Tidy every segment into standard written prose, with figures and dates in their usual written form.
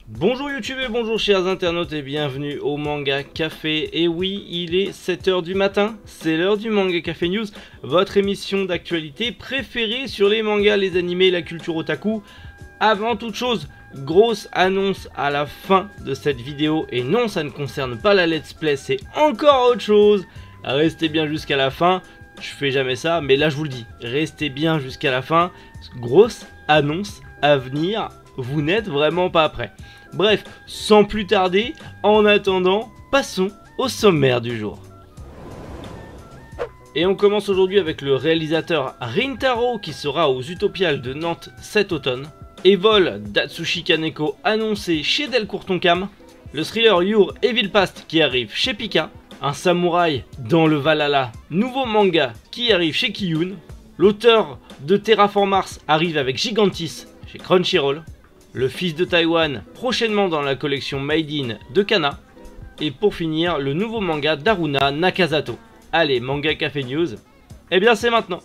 Bonjour YouTube et bonjour chers internautes et bienvenue au Manga Café. Et oui, il est 7 h du matin, c'est l'heure du Manga Café News, votre émission d'actualité préférée sur les mangas, les animés, la culture otaku. Avant toute chose, grosse annonce à la fin de cette vidéo, et non, ça ne concerne pas la let's play, c'est encore autre chose. Restez bien jusqu'à la fin, je fais jamais ça, mais là je vous le dis, restez bien jusqu'à la fin, grosse annonce à venir, vous n'êtes vraiment pas prêts. Bref, sans plus tarder, en attendant, passons au sommaire du jour. Et on commence aujourd'hui avec le réalisateur Rintaro qui sera aux Utopiales de Nantes cet automne. Evol d'Atsushi Kaneko annoncé chez Delcourt Tonkam. Le thriller Your Evil Past qui arrive chez Pika. Un samouraï dans le Valhalla, nouveau manga qui arrive chez Kiyun. L'auteur de Terraform Mars arrive avec Gigantis chez Crunchyroll. Le fils de Taïwan prochainement dans la collection Made in de Kana. Et pour finir, le nouveau manga d'Haruna Nakazato. Allez, Manga Café News, eh bien c'est maintenant.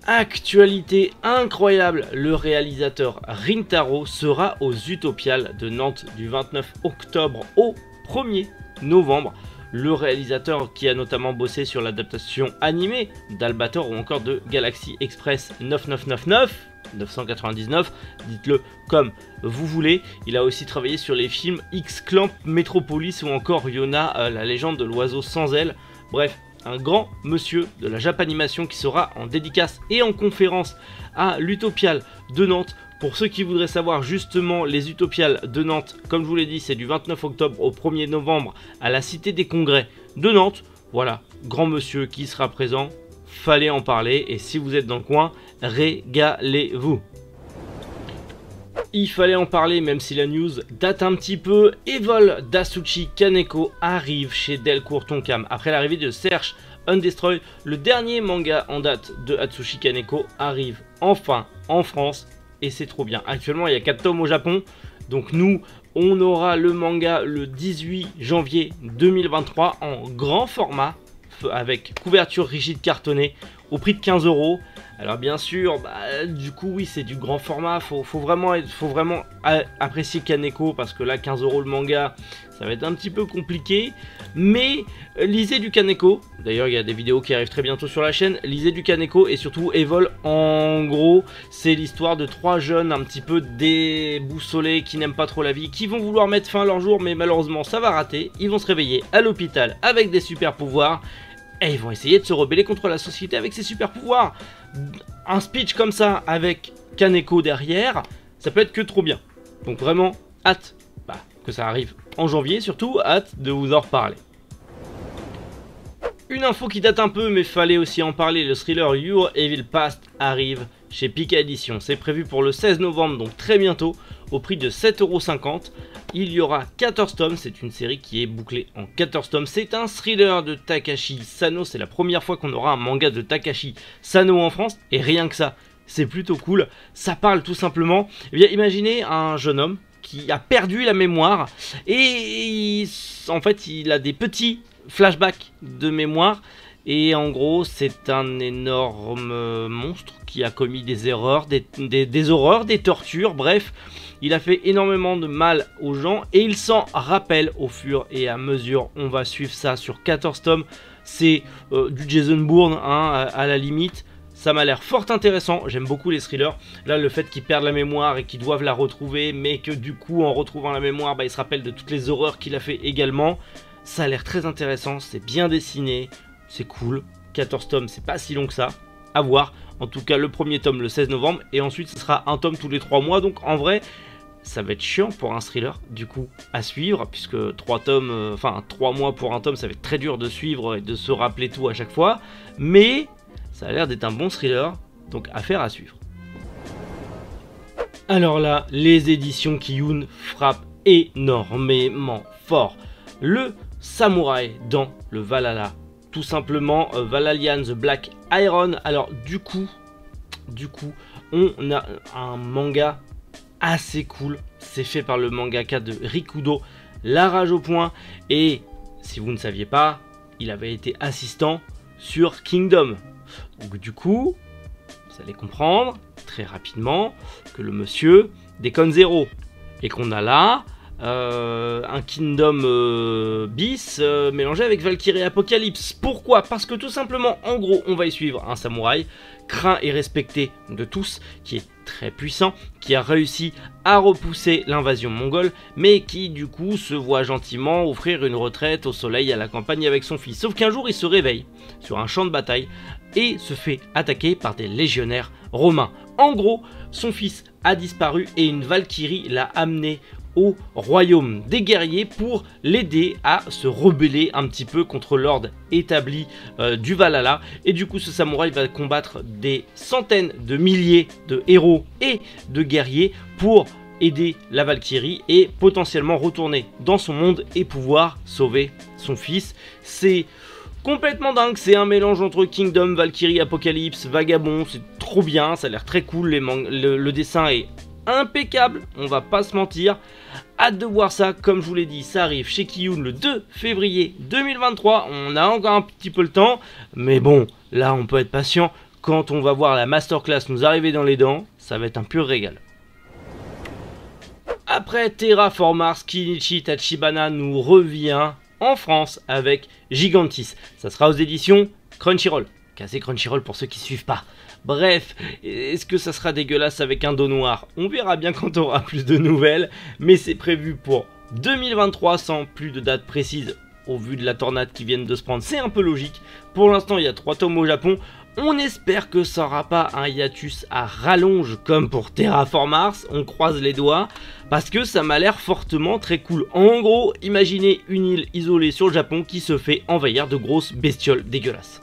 Actualité incroyable, le réalisateur Rintaro sera aux Utopiales de Nantes du 29 octobre au 1er novembre. Le réalisateur qui a notamment bossé sur l'adaptation animée d'Albator ou encore de Galaxy Express 999, dites-le comme vous voulez. Il a aussi travaillé sur les films X-Clamp, Metropolis ou encore Yona, la légende de l'oiseau sans ailes. Bref, un grand monsieur de la Japanimation qui sera en dédicace et en conférence à l'Utopiale de Nantes. Pour ceux qui voudraient savoir justement les Utopiales de Nantes, comme je vous l'ai dit, c'est du 29 octobre au 1er novembre à la Cité des Congrès de Nantes. Voilà, grand monsieur qui sera présent, fallait en parler et si vous êtes dans le coin, régalez-vous. Il fallait en parler même si la news date un petit peu. Evol d'Atsushi Kaneko arrive chez Delcourt Tonkam. Après l'arrivée de Search Undestroyed, le dernier manga en date de Atsushi Kaneko arrive enfin en France. Et c'est trop bien. Actuellement, il y a 4 tomes au Japon. Donc nous, on aura le manga le 18 janvier 2023 en grand format avec couverture rigide cartonnée au prix de 15 €. Alors bien sûr, du coup oui, c'est du grand format. Faut vraiment apprécier Kaneko parce que là 15 € le manga, ça va être un petit peu compliqué. Mais lisez du Kaneko. D'ailleurs, il y a des vidéos qui arrivent très bientôt sur la chaîne. Lisez du Kaneko et surtout Evol. En gros, c'est l'histoire de 3 jeunes un petit peu déboussolés qui n'aiment pas trop la vie, qui vont vouloir mettre fin à leur jour, mais malheureusement ça va rater. Ils vont se réveiller à l'hôpital avec des super pouvoirs. Et ils vont essayer de se rebeller contre la société avec ces super pouvoirs. Un speech comme ça avec Kaneko derrière, ça peut être que trop bien. Donc vraiment, hâte que ça arrive en janvier, surtout hâte de vous en reparler. Une info qui date un peu mais fallait aussi en parler, le thriller Your Evil Past arrive chez Pika Edition. C'est prévu pour le 16 novembre, donc très bientôt, au prix de 7,50 €. Il y aura 14 tomes, c'est une série qui est bouclée en 14 tomes. C'est un thriller de Takashi Sano, c'est la première fois qu'on aura un manga de Takashi Sano en France, et rien que ça, c'est plutôt cool. Ça parle tout simplement, eh bien imaginez un jeune homme qui a perdu la mémoire, et en fait il a des petits flashbacks de mémoire, et en gros c'est un énorme monstre qui a commis des erreurs, des horreurs, des tortures, bref. Il a fait énormément de mal aux gens et il s'en rappelle au fur et à mesure. On va suivre ça sur 14 tomes. C'est du Jason Bourne à la limite. Ça m'a l'air fort intéressant. J'aime beaucoup les thrillers. Là, le fait qu'ils perdent la mémoire et qu'ils doivent la retrouver, mais que du coup, en retrouvant la mémoire, il se rappelle de toutes les horreurs qu'il a fait également. Ça a l'air très intéressant. C'est bien dessiné. C'est cool. 14 tomes, c'est pas si long que ça. À voir. En tout cas, le premier tome le 16 novembre. Et ensuite, ce sera un tome tous les 3 mois. Donc, en vrai, ça va être chiant pour un thriller, du coup, à suivre. Puisque 3 mois pour un tome, ça va être très dur de suivre et de se rappeler tout à chaque fois. Mais ça a l'air d'être un bon thriller. Donc, affaire à suivre. Alors là, les éditions Kiyun frappent énormément fort. Le samouraï dans le Valhalla. Tout simplement Valhalla The Black Iron. Alors du coup on a un manga assez cool. C'est fait par le mangaka de Rikudo, La Rage au Point. Et si vous ne saviez pas, il avait été assistant sur Kingdom. Donc du coup, vous allez comprendre très rapidement que le monsieur déconne zéro. Et qu'on a là un Kingdom bis mélangé avec Valkyrie Apocalypse. Pourquoi? Parce que tout simplement, en gros, on va y suivre un samouraï craint et respecté de tous, qui est très puissant, qui a réussi à repousser l'invasion mongole, mais qui du coup se voit gentiment offrir une retraite au soleil à la campagne avec son fils. Sauf qu'un jour il se réveille sur un champ de bataille et se fait attaquer par des légionnaires romains. En gros, son fils a disparu et une Valkyrie l'a amené au royaume des guerriers pour l'aider à se rebeller un petit peu contre l'ordre établi du Valhalla. Et du coup ce samouraï va combattre des centaines de milliers de héros et de guerriers pour aider la Valkyrie et potentiellement retourner dans son monde et pouvoir sauver son fils. C'est complètement dingue, c'est un mélange entre Kingdom, Valkyrie, Apocalypse, Vagabond, c'est trop bien, ça a l'air très cool, le dessin est impeccable, on va pas se mentir. Hâte de voir ça, comme je vous l'ai dit, ça arrive chez Kiyun le 2 février 2023, on a encore un petit peu le temps, mais bon, là on peut être patient, quand on va voir la masterclass nous arriver dans les dents, ça va être un pur régal. Après Terraform Mars, Kinichi Tachibana nous revient en France avec Gigantis, ça sera aux éditions Crunchyroll, cassé Crunchyroll pour ceux qui suivent pas. Bref, est-ce que ça sera dégueulasse avec un dos noir? On verra bien quand on aura plus de nouvelles, mais c'est prévu pour 2023 sans plus de date précise au vu de la tornade qui viennent de se prendre, c'est un peu logique. Pour l'instant il y a 3 tomes au Japon, on espère que ça n'aura pas un hiatus à rallonge comme pour Terraform Mars, on croise les doigts, parce que ça m'a l'air fortement très cool. En gros, imaginez une île isolée sur le Japon qui se fait envahir de grosses bestioles dégueulasses.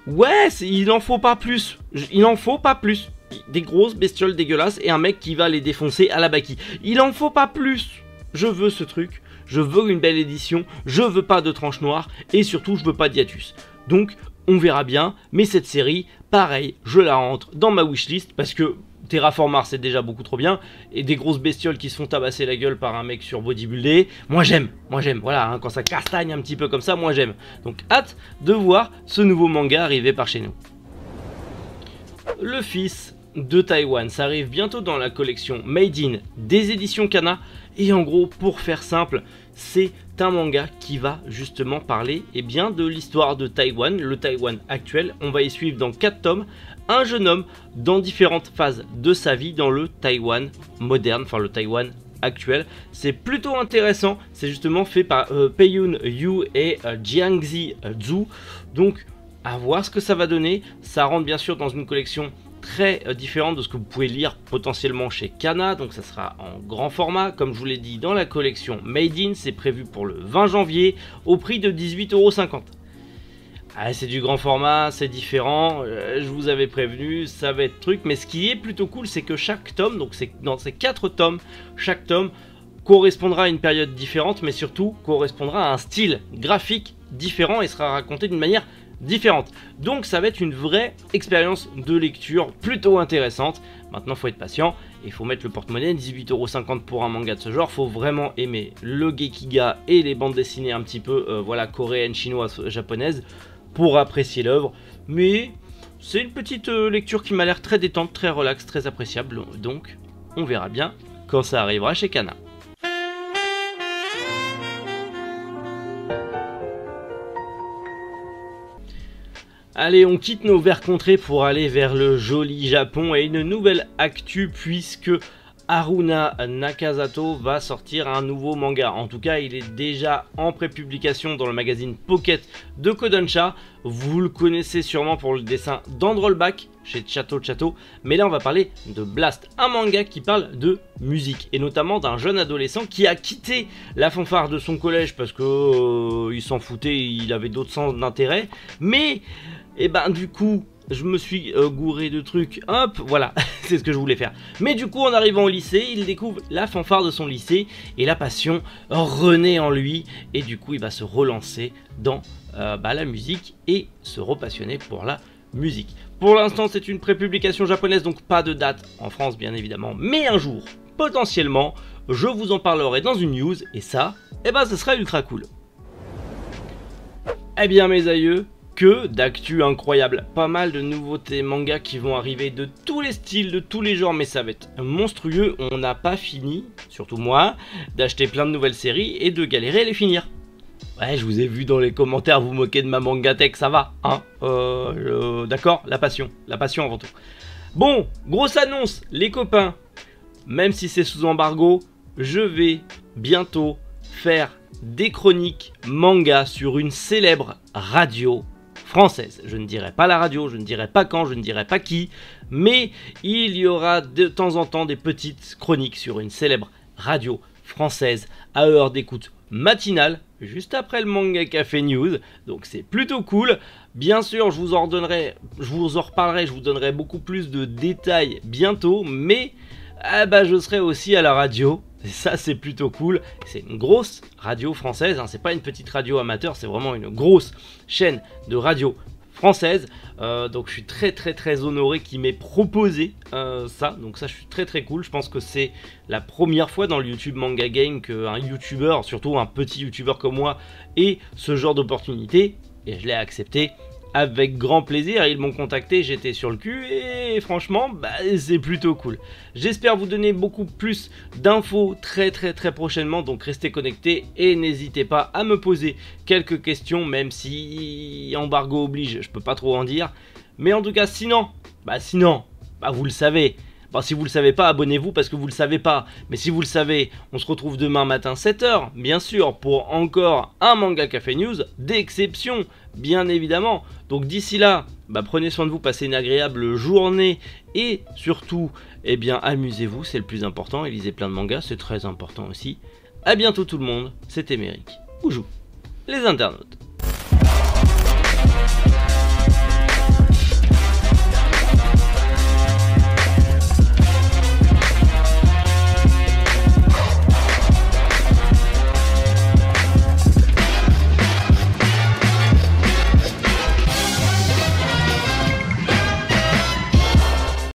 Ouais, il en faut pas plus, il en faut pas plus. Des grosses bestioles dégueulasses et un mec qui va les défoncer à la Baki. Il en faut pas plus. Je veux ce truc, je veux une belle édition, je veux pas de tranche noire et surtout je veux pas d'hiatus. Donc on verra bien, mais cette série, pareil, je la rentre dans ma wishlist parce que Terraform Mars c'est déjà beaucoup trop bien, et des grosses bestioles qui se font tabasser la gueule par un mec sur bodybuildé, moi j'aime, voilà, hein, quand ça castagne un petit peu comme ça, moi j'aime. Donc hâte de voir ce nouveau manga arriver par chez nous. Le fils de Taïwan, ça arrive bientôt dans la collection Made in des éditions Kana, et en gros, pour faire simple, c'est un manga qui va justement parler de l'histoire de Taïwan, le Taïwan actuel. On va y suivre dans 4 tomes un jeune homme dans différentes phases de sa vie dans le Taïwan moderne, enfin le Taïwan actuel. C'est plutôt intéressant, c'est justement fait par Peiyun Yu et Jiangzi Zhu, donc à voir ce que ça va donner. Ça rentre bien sûr dans une collection très différente de ce que vous pouvez lire potentiellement chez Kana, donc ça sera en grand format, comme je vous l'ai dit, dans la collection Made in, c'est prévu pour le 20 janvier au prix de 18,50 €. Ah, c'est du grand format, c'est différent, je vous avais prévenu, ça va être truc, mais ce qui est plutôt cool, c'est que chaque tome, donc c'est dans ces 4 tomes, chaque tome correspondra à une période différente, mais surtout correspondra à un style graphique différent et sera raconté d'une manière différente. Donc ça va être une vraie expérience de lecture plutôt intéressante. Maintenant faut être patient et il faut mettre le porte-monnaie. 18,50 € pour un manga de ce genre. Faut vraiment aimer le Gekiga et les bandes dessinées un petit peu voilà, coréennes, chinoises, japonaises pour apprécier l'œuvre. Mais c'est une petite lecture qui m'a l'air très détente, très relax, très appréciable. Donc on verra bien quand ça arrivera chez Kana. Allez, on quitte nos verts contrées pour aller vers le joli Japon et une nouvelle actu puisque Haruna Nakazato va sortir un nouveau manga. En tout cas, il est déjà en prépublication dans le magazine Pocket de Kodansha. Vous le connaissez sûrement pour le dessin d'Androllback chez Chato, mais là on va parler de Blast, un manga qui parle de musique et notamment d'un jeune adolescent qui a quitté la fanfare de son collège parce que il s'en foutait, il avait d'autres sens d'intérêt, mais du coup je me suis gouré de trucs, hop, voilà, c'est ce que je voulais faire. Mais du coup, en arrivant au lycée, il découvre la fanfare de son lycée et la passion renaît en lui. Et du coup, il va se relancer dans la musique et se repassionner pour la musique. Pour l'instant, c'est une prépublication japonaise, donc pas de date en France, bien évidemment. Mais un jour, potentiellement, je vous en parlerai dans une news et ça, ce sera ultra cool. Eh bien, mes aïeux, que d'actu incroyable. Pas mal de nouveautés manga qui vont arriver de tous les styles, de tous les genres, mais ça va être monstrueux. On n'a pas fini, surtout moi, d'acheter plein de nouvelles séries et de galérer à les finir. Ouais, je vous ai vu dans les commentaires vous moquer de ma mangatech, ça va, hein, d'accord, la passion avant tout. Bon, grosse annonce, les copains, même si c'est sous embargo, je vais bientôt faire des chroniques manga sur une célèbre radio française. Je ne dirai pas la radio, je ne dirai pas quand, je ne dirai pas qui, mais il y aura de temps en temps des petites chroniques sur une célèbre radio française à heure d'écoute matinale, juste après le Manga Café News, donc c'est plutôt cool. Bien sûr, je vous en reparlerai, je vous donnerai beaucoup plus de détails bientôt, mais je serai aussi à la radio. Et ça c'est plutôt cool, c'est une grosse radio française, hein. C'est pas une petite radio amateur, c'est vraiment une grosse chaîne de radio française, donc je suis très honoré qu'il m'ait proposé ça, donc ça je suis très cool. Je pense que c'est la première fois dans le YouTube Manga Game qu'un youtubeur, surtout un petit youtubeur comme moi, ait ce genre d'opportunité, et je l'ai accepté avec grand plaisir. Ils m'ont contacté, j'étais sur le cul et franchement c'est plutôt cool. J'espère vous donner beaucoup plus d'infos très prochainement, donc restez connectés et n'hésitez pas à me poser quelques questions, même si embargo oblige, je peux pas trop en dire, mais en tout cas sinon vous le savez. Bon, si vous le savez pas, abonnez-vous parce que vous le savez pas. Mais si vous le savez, on se retrouve demain matin 7 h, bien sûr, pour encore un Manga Café News d'exception, bien évidemment. Donc d'ici là, prenez soin de vous, passez une agréable journée et surtout, amusez-vous, c'est le plus important. Et lisez plein de mangas, c'est très important aussi. A bientôt tout le monde, c'était Méric. Boujou, les internautes.